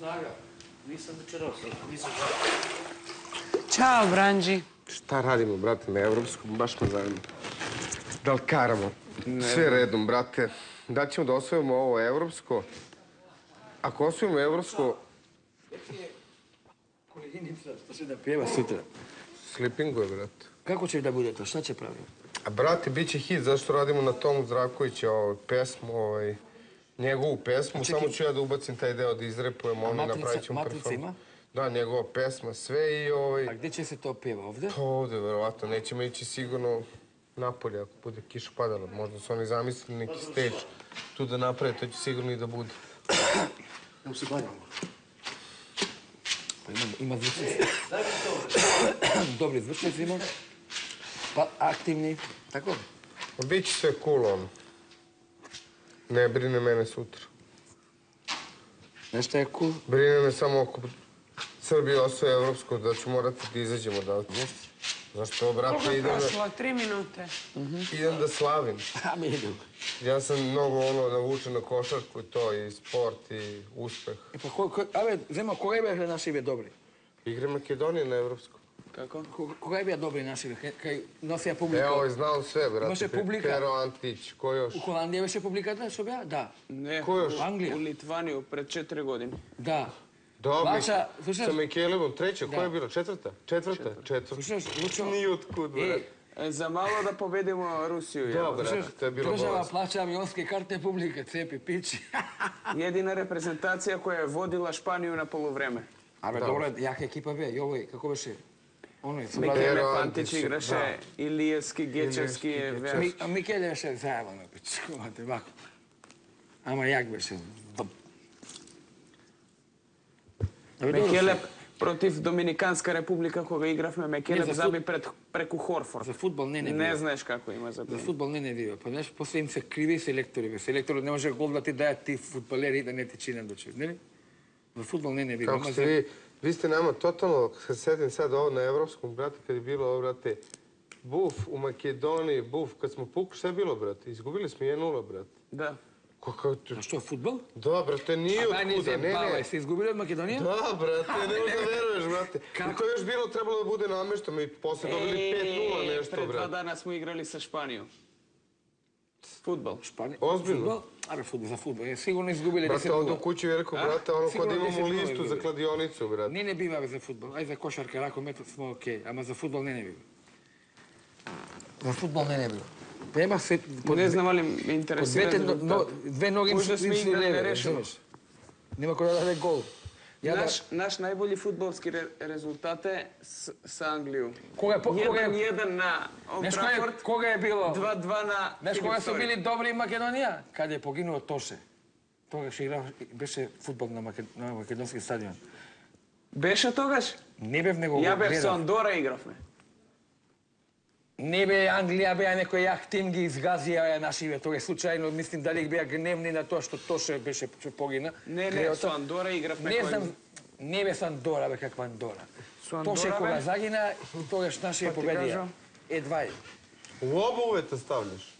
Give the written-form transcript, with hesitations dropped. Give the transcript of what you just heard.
Draga, nisam večerao sad, nisam... Ćao, Branđi. Šta radimo, brate, na evropskom? Baš me zanima. Da li karamo? Sve redom, brate. Da ćemo da osvojimo ovo evropsko. Ako osvojimo evropsko... Koleginica, što će da pjeva sutra? Slipinguje, brate. Kako će da bude to? Šta će praviti? A, brate, bit će hit. Zašto radimo na Tomu Zdravkovića pesmu, njegovu pesmu. Samo ću ja da ubacim taj deo, da izrepujem, ono i napravit ćemo perform. Matrica ima? Da, njegova pesma, sve i A gdje će se to pjeva? Ovdje? Pa ovdje, verovatno. Nećemo ići sigurno napolje, ako bude kiša padala. Možda su oni zamislili neki stage tu da naprave, to će sigurno i da bude. Evo se klanjamo. Pa ima zvučnici. Dobri zvučnici ima. Pa aktivni. Tako? Biće sve cool, ono. Ne brine mene sutra. Nešto je cool? Brine me samo oko Srbije osvoje evropsko, da ću morati da izađemo odavde. Zašto, brate, Koliko je prošlo? 3 minute. idem da slavim. A mi idu. Ja sam mnogo navučen na košarku i to, i sport, i uspeh. E pa, Zema, koga je bio naši bio dobri? Igre Makedonije na evropsko. Kako? Koga je bio dobri naši, kaj nosija publika? Evo, znam sve, brate. Imаше publika? Pero Antić, ko još? U Holandiji беше publikата, što bija? Da. Ne, Ko još? U Angliji? u Litvaniju pred 4 godine. Da. Dobro, Vaša, slušaš? sa Mikelevom, treća, koja je Da. bila? Četvrta? Četvrta. Slušaš, Lučo? Ni otkud, brate. Za malo da pobedimo Rusiju. Da, brate, to je bilo Država bolest. plaća avionske karte publike, cepi, pići. Jedina reprezentacija koja je vodila Španiju na poluvreme. Абе, добре, јака екипа бе, јој, како беше? Оној, со Mikele Pero Pantić Antić, igraše, Ilijevski, Gečevski, А Микеле беше заебано, пичкувате, вако. Ама јак беше. Mekele protiv Dominikanska republika koga igrafme, Mekele za zabi preku Horford. За фудбал не Ne бива. znaš kako ima za За фудбал не бива. Па знаеш, после им се криви селектори, бе. Селектори не може гол да ти дајат ти фудбалери да не ти чинат до човек, нели? За фудбал не бива. Kako ste vi ste nama totalno, kad se setim sad ovo na evropskom, brate, kad je bilo ovo, brate, buf u Makedoniji, buf, kad smo pukli, šta je bilo, brate? Izgubili smo 1-0, brate. Da. А што, фудбал? Da, brate, nije Ама не otkuda, се ne, бавај, ne. се изгубили од Македонија? Da, brate, ne možeš da veruješ, brate. I to je još bilo, trebalo da bude namešteno i posle dobili 5-0 nešto, Pred 2 brate. dana smo igrali sa Španijom. Futbal. Шпанија. Ozbiljno? Фудбал? Абе, фудбал, за фудбал. Е, сигурно изгубили 10 Brate, ovdje u kući veliko, brate, ono kod Sigurno imamo 10-0 listu za izgubili. kladionicu, brate. Не бива бе за фудбал. Ај за кошарка, ракомет смо окей, ама за фудбал не бива. За фудбал не бива. Нема се Ne znam, ali me Под interesira двете rezultat. две ноги Možda smo igrali леве, nerešeno. разбираш? Нема кој да даде гол. Ја да Naš najbolji futbolski rezultat je sa Anglijom. Кога е 1-1 на Олд Знаеш Трафорд, кога е било? 2-2 на Знаеш кога Филип се Стори. били добри Македонија? Каде е погинуo Тоше. Тогаш играв, беше фудбал на македонски стадион. Беше тогаш? Не бев него Ja beh sa гледав. Andora igrafme. Не бе Англија, беа некој јак тим ги изгазија нашиве. Тоа е случајно, мислим дали беа гневни на тоа што Тоше беше погина. Ne, sa Andora igrafme. Не знам, не бе Андора, бе каква Андора. Со Тоше Андора, кога бе? загина, тогаш нашија Па ти победија. кажам. Едвај. U oba uveta stavljaš.